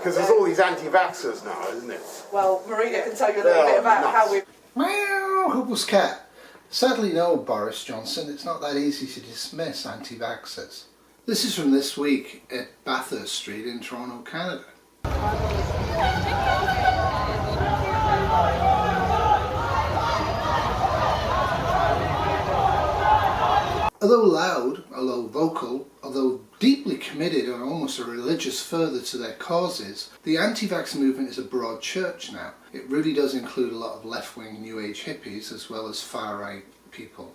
Because there's all these anti-vaxxers now, isn't it? Well, Marina can tell you a little bit about how we... Meow, Huples cat. Sadly no, Boris Johnson, it's not that easy to dismiss anti-vaxxers. This is from this week at Bathurst Street in Toronto, Canada. Although loud, although vocal, although deeply committed and almost a religious fervour to their causes, the anti-vax movement is a broad church now. It really does include a lot of left-wing New Age hippies as well as far-right people.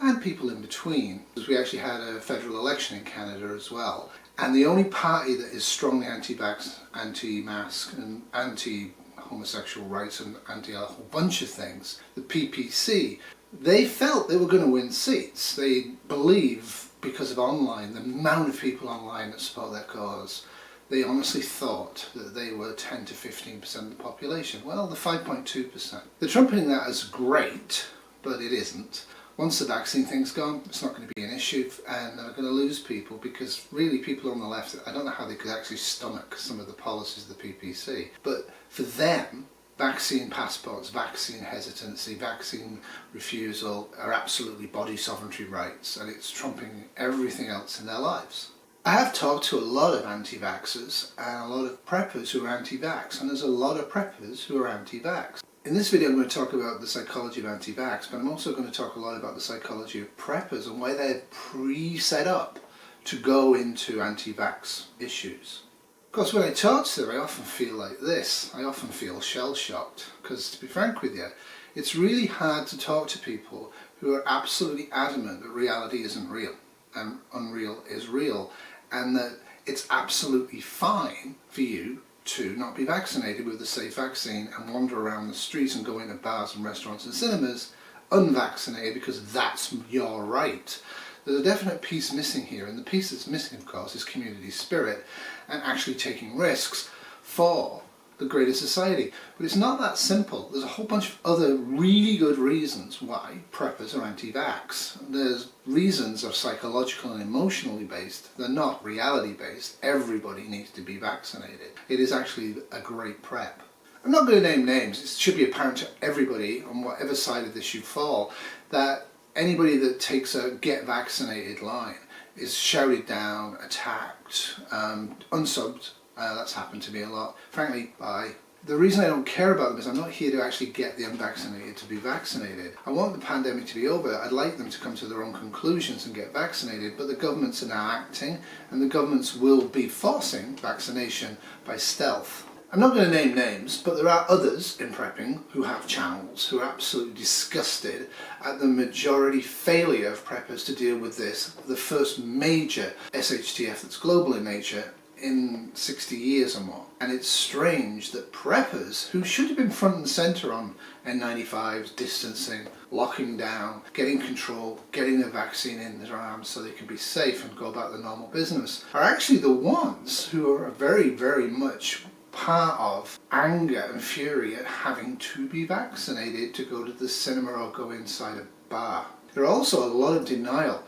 And people in between. We actually had a federal election in Canada as well. And the only party that is strongly anti-vax, anti-mask and anti-homosexual rights and anti a whole bunch of things, the PPC, they felt they were going to win seats. They believe, because of online, the amount of people online that support their cause, they honestly thought that they were 10 to 15% of the population. Well, they're 5.2%. They're trumpeting that as great, but it isn't. Once the vaccine thing's gone, it's not going to be an issue, and they're going to lose people, because really people on the left, I don't know how they could actually stomach some of the policies of the PPC, but for them, vaccine passports, vaccine hesitancy, vaccine refusal are absolutely body sovereignty rights, and it's trumping everything else in their lives. I have talked to a lot of anti-vaxxers and a lot of preppers who are anti-vax, and there's a lot of preppers who are anti-vax. In this video I'm going to talk about the psychology of anti-vax, but I'm also going to talk a lot about the psychology of preppers and why they're pre-set up to go into anti-vax issues. Of course, when I talk to them, I often feel like this. I often feel shell-shocked, because to be frank with you, it's really hard to talk to people who are absolutely adamant that reality isn't real and unreal is real, and that it's absolutely fine for you to not be vaccinated with a safe vaccine and wander around the streets and go into bars and restaurants and cinemas unvaccinated because that's your right. There's a definite piece missing here, and the piece that's missing, of course, is community spirit and actually taking risks for the greater society. But it's not that simple. There's a whole bunch of other really good reasons why preppers are anti-vax. There's reasons are psychological and emotionally based. They're not reality based. Everybody needs to be vaccinated. It is actually a great prep. I'm not going to name names. It should be apparent to everybody on whatever side of this you fall that anybody that takes a get vaccinated line is shouted down, attacked, unsubbed. That's happened to me a lot. Frankly, bye. The reason I don't care about them is I'm not here to actually get the unvaccinated to be vaccinated. I want the pandemic to be over. I'd like them to come to their own conclusions and get vaccinated, but the governments are now acting, and the governments will be forcing vaccination by stealth. I'm not going to name names, but there are others in prepping who have channels who are absolutely disgusted at the majority failure of preppers to deal with this, the first major SHTF that's global in nature in 60 years or more. And it's strange that preppers, who should have been front and centre on N95s, distancing, locking down, getting control, getting the vaccine in their arms so they can be safe and go about their normal business, are actually the ones who are very, very much part of anger and fury at having to be vaccinated to go to the cinema or go inside a bar. There are also a lot of denial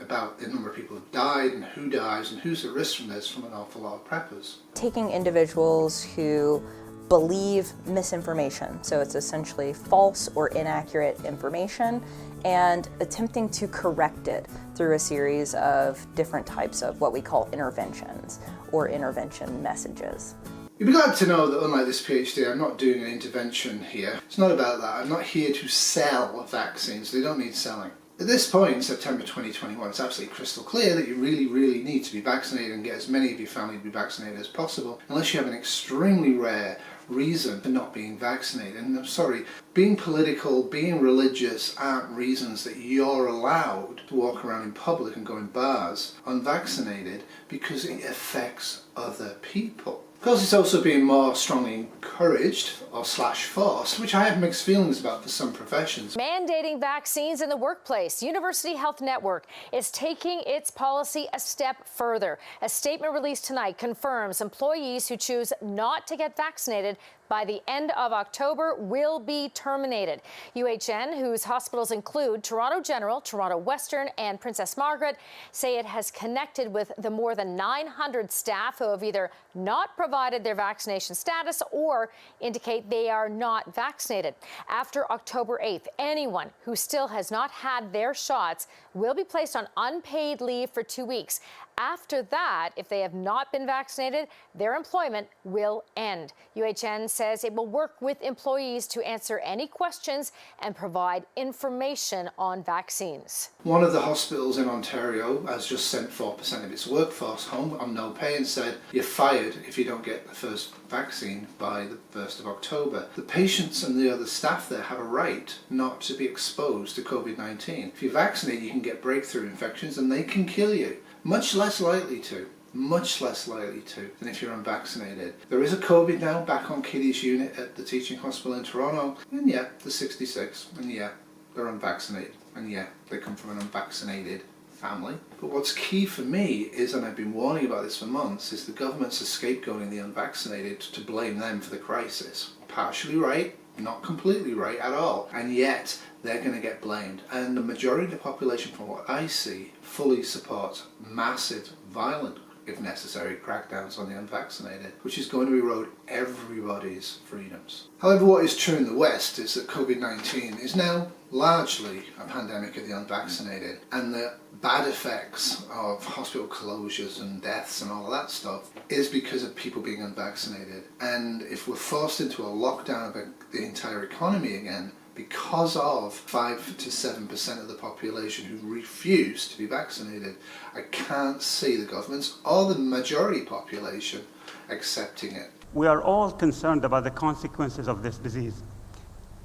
about the number of people who died and who dies and who's at risk from this from an awful lot of preppers. Taking individuals who believe misinformation, so it's essentially false or inaccurate information, and attempting to correct it through a series of different types of what we call interventions or intervention messages. You'll be glad to know that unlike this PhD, I'm not doing an intervention here. It's not about that. I'm not here to sell vaccines. They don't need selling. At this point in September 2021, it's absolutely crystal clear that you really, really need to be vaccinated and get as many of your family to be vaccinated as possible, unless you have an extremely rare reason for not being vaccinated. And I'm sorry, being political, being religious aren't reasons that you're allowed to walk around in public and go in bars unvaccinated, because it affects other people. Of course, it's also being more strongly encouraged or /forced, which I have mixed feelings about for some professions. Mandating vaccines in the workplace. University Health Network is taking its policy a step further. A statement released tonight confirms employees who choose not to get vaccinated by the end of October will be terminated. UHN, whose hospitals include Toronto General, Toronto Western, and Princess Margaret, say it has connected with the more than 900 staff who have either not provided their vaccination status or indicate they are not vaccinated. After October 8th, anyone who still has not had their shots will be placed on unpaid leave for 2 weeks. After that, if they have not been vaccinated, their employment will end. UHN says it will work with employees to answer any questions and provide information on vaccines. One of the hospitals in Ontario has just sent 4% of its workforce home on no pay and said, you're fired if you don't get the first vaccine by the 1st of October. The patients and the other staff there have a right not to be exposed to COVID-19. If you're vaccinated, you can get breakthrough infections and they can kill you. Much less likely to than if you're unvaccinated. There is a COVID now back on Kitty's unit at the teaching hospital in Toronto, and yeah, they're 66, and yeah, they're unvaccinated, and yeah, they come from an unvaccinated family. But what's key for me is, and I've been warning about this for months, is the government's scapegoating the unvaccinated to blame them for the crisis. Partially right, not completely right at all, and yet they're going to get blamed. And the majority of the population, from what I see, fully supports massive, violent, if necessary, crackdowns on the unvaccinated, which is going to erode everybody's freedoms. However, what is true in the West is that COVID-19 is now largely a pandemic of the unvaccinated, and the bad effects of hospital closures and deaths and all of that stuff is because of people being unvaccinated. And if we're forced into a lockdown of the entire economy again, because of 5 to 7% of the population who refuse to be vaccinated, I can't see the governments or the majority population accepting it. We are all concerned about the consequences of this disease.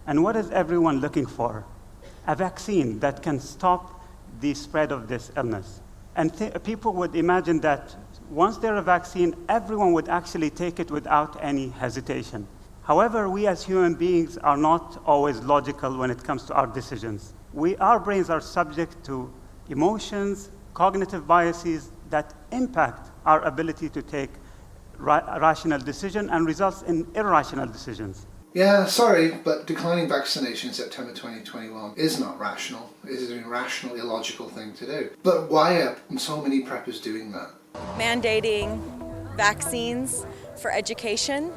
And what is everyone looking for? A vaccine that can stop the spread of this illness. And people would imagine that once there's a vaccine, everyone would actually take it without any hesitation. However, we as human beings are not always logical when it comes to our decisions. Our brains are subject to emotions, cognitive biases that impact our ability to take rational decisions and results in irrational decisions. Yeah, sorry, but declining vaccination in September 2021 is not rational. It is an irrational, illogical thing to do. But why are so many preppers doing that? Mandating vaccines for education,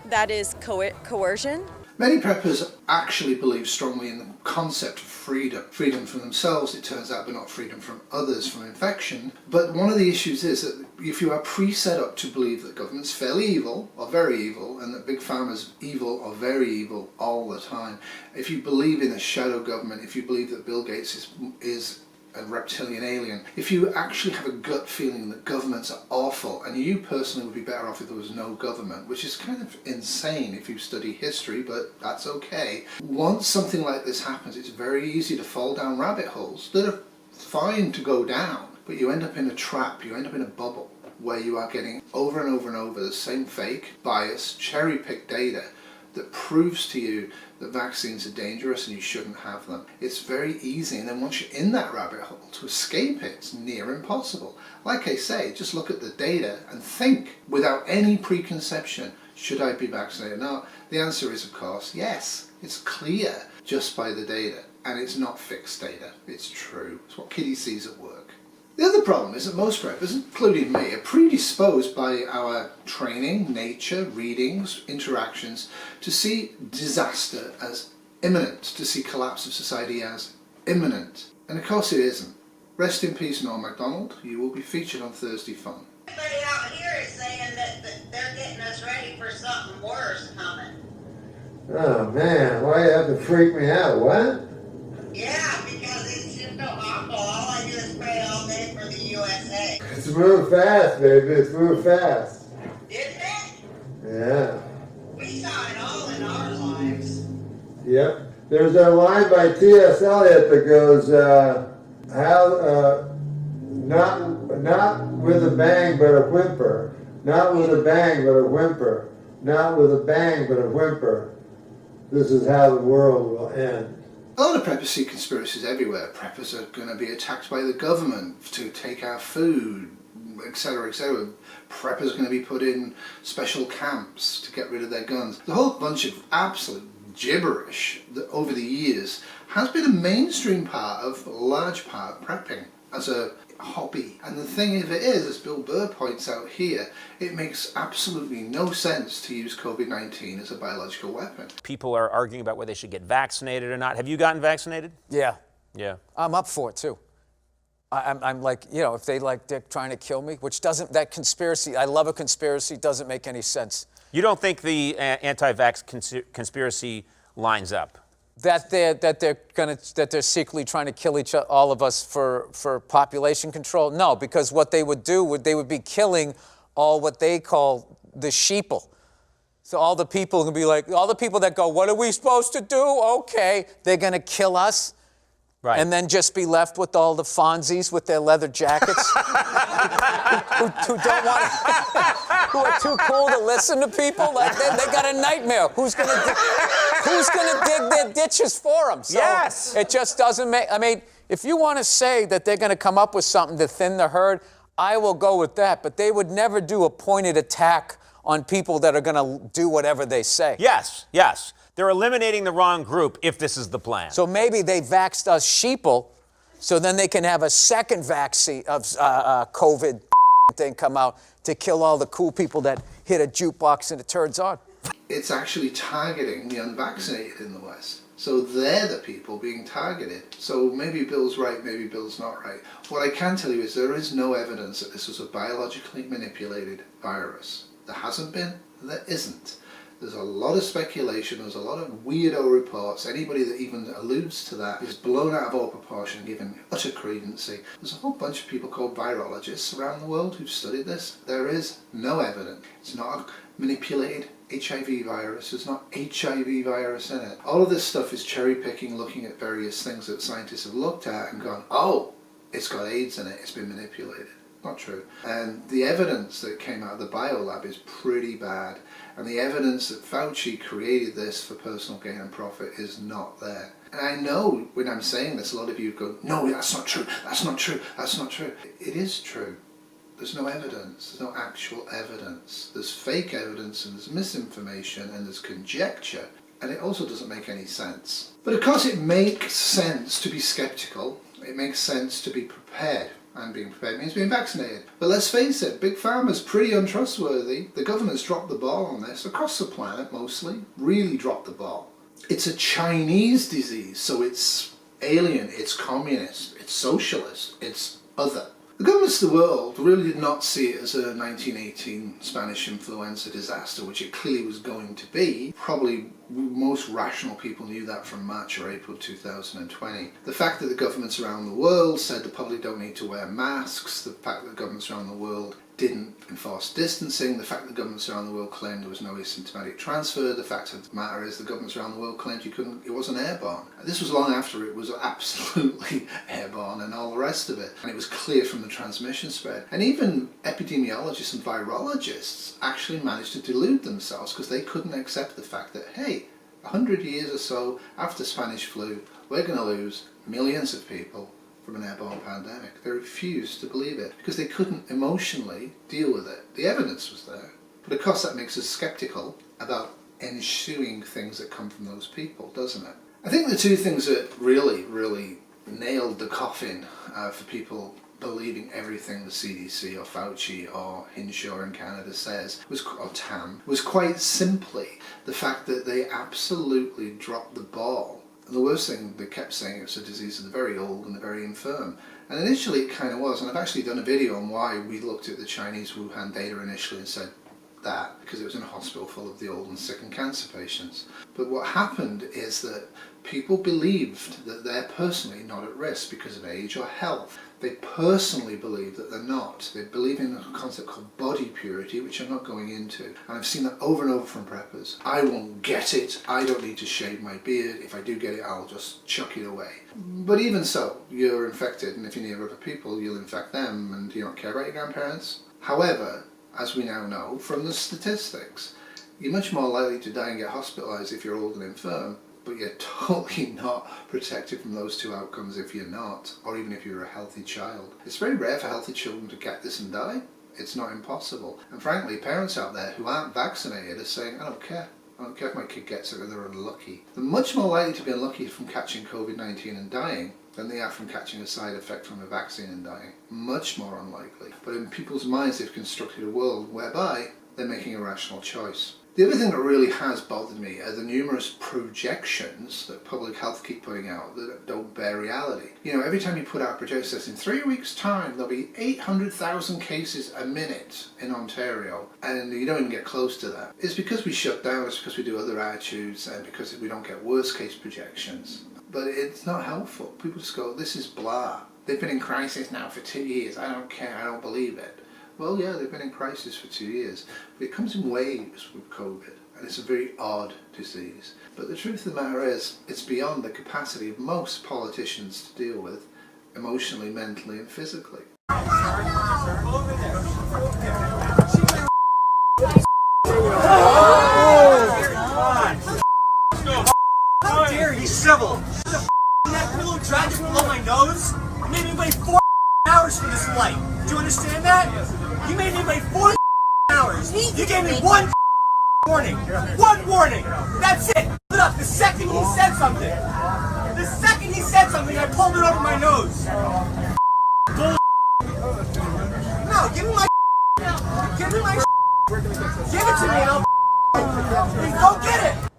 that is coercion. Many preppers actually believe strongly in the concept of freedom. Freedom from themselves, it turns out, but not freedom from others from infection. But one of the issues is that if you are pre-set up to believe that government's fairly evil or very evil, and that big pharma's evil or very evil all the time, if you believe in a shadow government, if you believe that Bill Gates is a reptilian alien, if you actually have a gut feeling that governments are awful, and you personally would be better off if there was no government, which is kind of insane if you study history, but that's okay. Once something like this happens, it's very easy to fall down rabbit holes that are fine to go down, but you end up in a trap, you end up in a bubble where you are getting over and over and over the same fake, biased, cherry-picked data that proves to you that vaccines are dangerous and you shouldn't have them. It's very easy, and then once you're in that rabbit hole, to escape it's near impossible. Like I say, just look at the data and think without any preconception, should I be vaccinated or not? The answer is, of course, yes. It's clear just by the data, and it's not fixed data, it's true. It's what Kitty sees at work. The other problem is that most preppers, including me, are predisposed by our training, nature, readings, interactions, to see disaster as imminent, to see collapse of society as imminent. And of course it isn't. Rest in peace, Noel Macdonald. You will be featured on Thursday Fun. Everybody out here is saying that they're getting us ready for something worse coming. Oh man, why you have to freak me out? What? Yeah, because it's just so awful. All I do is pray all day for the USA. It's moved fast, baby. It's moved fast. Didn't it? Yeah. We saw it all in our lives. Yep. There's a line by T.S. Eliot that goes, not with a bang but a whimper. Not with a bang but a whimper. Not with a bang but a whimper. This is how the world will end. A lot of preppers see conspiracies everywhere. Preppers are going to be attacked by the government to take our food. etc., etc. Preppers are going to be put in special camps to get rid of their guns. The whole bunch of absolute gibberish that over the years has been a mainstream part of, a large part of prepping as a hobby. And the thing of it is, as Bill Burr points out here, it makes absolutely no sense to use COVID-19 as a biological weapon. People are arguing about whether they should get vaccinated or not. Have you gotten vaccinated? Yeah. Yeah. I'm up for it too. I'm like, you know, if they're trying to kill me, which doesn't, that conspiracy, I love a conspiracy, doesn't make any sense. You don't think the anti-vax conspiracy lines up? That they're secretly trying to kill all of us for population control? No, because what they would do they would be killing all what they call the sheeple. So all the people can be like, all the people that go, what are we supposed to do? Okay, they're going to kill us. Right. And then just be left with all the Fonzies with their leather jackets who don't want who are too cool to listen to people. Like they got a nightmare. Who's gonna dig their ditches for them? So yes. It just doesn't make. I mean, if you want to say that they're going to come up with something to thin the herd, I will go with that. But they would never do a pointed attack on people that are going to do whatever they say. Yes. Yes. They're eliminating the wrong group if this is the plan. So maybe they vaxxed us sheeple, so then they can have a second vaccine of COVID thing come out to kill all the cool people that hit a jukebox and it turns on. It's actually targeting the unvaccinated in the West. So they're the people being targeted. So maybe Bill's right, maybe Bill's not right. What I can tell you is there is no evidence that this was a biologically manipulated virus. There hasn't been, there isn't. There's a lot of speculation, there's a lot of weirdo reports. Anybody that even alludes to that is blown out of all proportion, given utter credency. There's a whole bunch of people called virologists around the world who've studied this. There is no evidence. It's not a manipulated HIV virus, there's not HIV virus in it. All of this stuff is cherry picking, looking at various things that scientists have looked at and gone, oh, it's got AIDS in it, it's been manipulated. Not true. And the evidence that came out of the biolab is pretty bad. And the evidence that Fauci created this for personal gain and profit is not there. And I know when I'm saying this, a lot of you go, no, that's not true, that's not true, that's not true. It is true. There's no evidence, there's no actual evidence. There's fake evidence and there's misinformation and there's conjecture. And it also doesn't make any sense. But of course it makes sense to be skeptical. It makes sense to be prepared. And being prepared means being vaccinated. But let's face it, Big Pharma's pretty untrustworthy. The government's dropped the ball on this, across the planet mostly, really dropped the ball. It's a Chinese disease, so it's alien, it's communist, it's socialist, it's other. The governments of the world really did not see it as a 1918 Spanish influenza disaster, which it clearly was going to be. Probably most rational people knew that from March or April 2020. The fact that the governments around the world said the public don't need to wear masks, the fact that the governments around the world didn't enforce distancing, the fact that governments around the world claimed there was no asymptomatic transfer, the fact of the matter is the governments around the world claimed it wasn't airborne. This was long after it was absolutely airborne and all the rest of it. And it was clear from the transmission spread. And even epidemiologists and virologists actually managed to delude themselves because they couldn't accept the fact that, hey, 100 years or so after Spanish flu, we're going to lose millions of people from an airborne pandemic. They refused to believe it because they couldn't emotionally deal with it. The evidence was there. But of course that makes us skeptical about ensuing things that come from those people, doesn't it? I think the two things that really nailed the coffin for people believing everything the CDC or Fauci or Hinshaw in Canada says, or TAM, was quite simply the fact that they absolutely dropped the ball. And the worst thing, they kept saying it's a disease of the very old and the very infirm. And initially it kind of was, and I've actually done a video on why we looked at the Chinese Wuhan data initially and said that, because it was in a hospital full of the old and sick and cancer patients. But what happened is that people believed that they're personally not at risk because of age or health. They personally believe that they're not. They believe in a concept called body purity, which I'm not going into. And I've seen that over and over from preppers. I won't get it. I don't need to shave my beard. If I do get it, I'll just chuck it away. But even so, you're infected, and if you're near other people, you'll infect them, and you don't care about your grandparents. However, as we now know from the statistics, you're much more likely to die and get hospitalised if you're old and infirm but you're totally not protected from those two outcomes if you're not, or even if you're a healthy child. It's very rare for healthy children to get this and die. It's not impossible. And frankly, parents out there who aren't vaccinated are saying, I don't care. I don't care if my kid gets it or they're unlucky. They're much more likely to be unlucky from catching COVID-19 and dying than they are from catching a side effect from a vaccine and dying. Much more unlikely. But in people's minds, they've constructed a world whereby they're making a rational choice. The other thing that really has bothered me are the numerous projections that public health keep putting out that don't bear reality. You know, every time you put out a projection that says in 3 weeks' time there'll be 800,000 cases a minute in Ontario, and you don't even get close to that. It's because we shut down, it's because we do other attitudes, and because we don't get worst case projections. But it's not helpful. People just go, this is blah. They've been in crisis now for 2 years. I don't care, I don't believe it. Well, yeah, they've been in crisis for 2 years, but it comes in waves with COVID, and it's a very odd disease. But the truth of the matter is, it's beyond the capacity of most politicians to deal with, emotionally, mentally, and physically. How dare you, civil? That pillow tried to blow my nose? You made me wait 4 hours for this flight. Do you understand that? You made me wait 4 hours. You gave me one warning. One warning. That's it. Put up the second he said something. The second he said something, I pulled it over my nose. Bull. No, give me my. Give me my. Give it to me and I'll. Please go get it.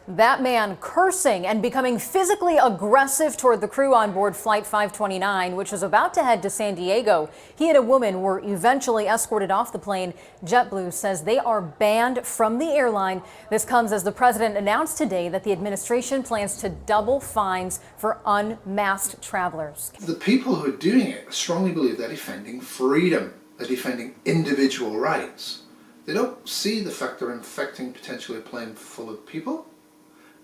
That man cursing and becoming physically aggressive toward the crew on board Flight 529, which was about to head to San Diego. He and a woman were eventually escorted off the plane. JetBlue says they are banned from the airline. This comes as the president announced today that the administration plans to double fines for unmasked travelers. The people who are doing it strongly believe they're defending freedom. They're defending individual rights. They don't see the fact they're infecting potentially a plane full of people.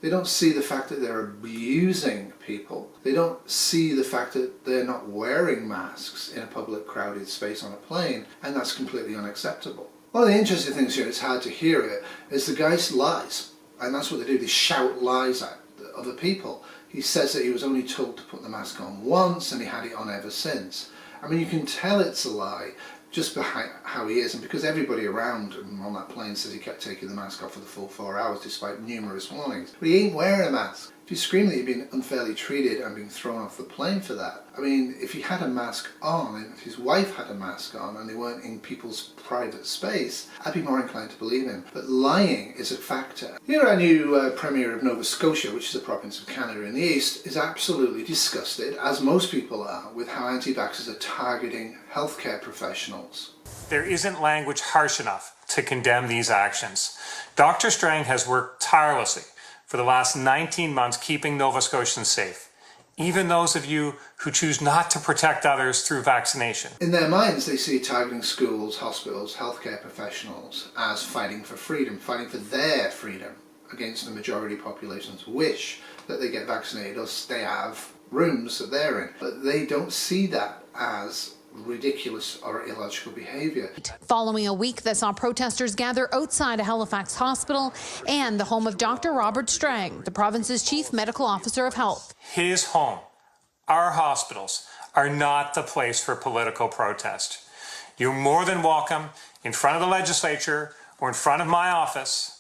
They don't see the fact that they're abusing people. They don't see the fact that they're not wearing masks in a public crowded space on a plane, and that's completely unacceptable. One of the interesting things here, it's hard to hear it, is the guy lies. And that's what they do, they shout lies at other people. He says that he was only told to put the mask on once and he had it on ever since. I mean, you can tell it's a lie just by how he is, and because everybody around him on that plane says he kept taking the mask off for the full 4 hours despite numerous warnings. But he ain't wearing a mask. If you scream that you've been unfairly treated and been thrown off the plane for that, I mean, if he had a mask on, and if his wife had a mask on, and they weren't in people's private space, I'd be more inclined to believe him. But lying is a factor. Here, our new Premier of Nova Scotia, which is a province of Canada in the east, is absolutely disgusted, as most people are, with how anti-vaxxers are targeting healthcare professionals. There isn't language harsh enough to condemn these actions. Dr. Strang has worked tirelessly for the last 19 months keeping Nova Scotians safe, even those of you who choose not to protect others through vaccination. In their minds, they see targeting schools, hospitals, healthcare professionals as fighting for freedom, fighting for their freedom against the majority population's wish that they get vaccinated or stay out of rooms that they're in. But they don't see that as ridiculous or illogical behaviour. Following a week that saw protesters gather outside a Halifax hospital and the home of Dr. Robert Strang, the province's chief medical officer of health. His home, our hospitals, are not the place for political protest. You're more than welcome in front of the legislature or in front of my office,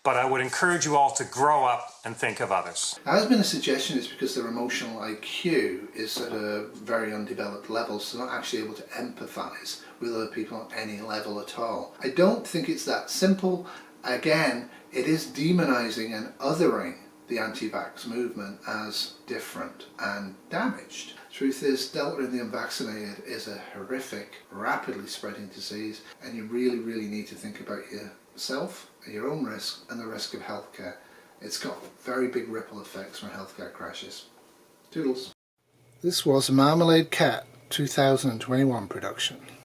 but I would encourage you all to grow up and think of others. There has been a suggestion it's because their emotional IQ is at a very undeveloped level, so they're not actually able to empathise with other people on any level at all. I don't think it's that simple. Again, it is demonising and othering the anti-vax movement as different and damaged. Truth is, Delta in the unvaccinated is a horrific, rapidly spreading disease, and you really, really need to think about yourself, your own risk, and the risk of healthcare. It's got very big ripple effects when healthcare crashes. Toodles. This was a Marmalade Cat 2021 production.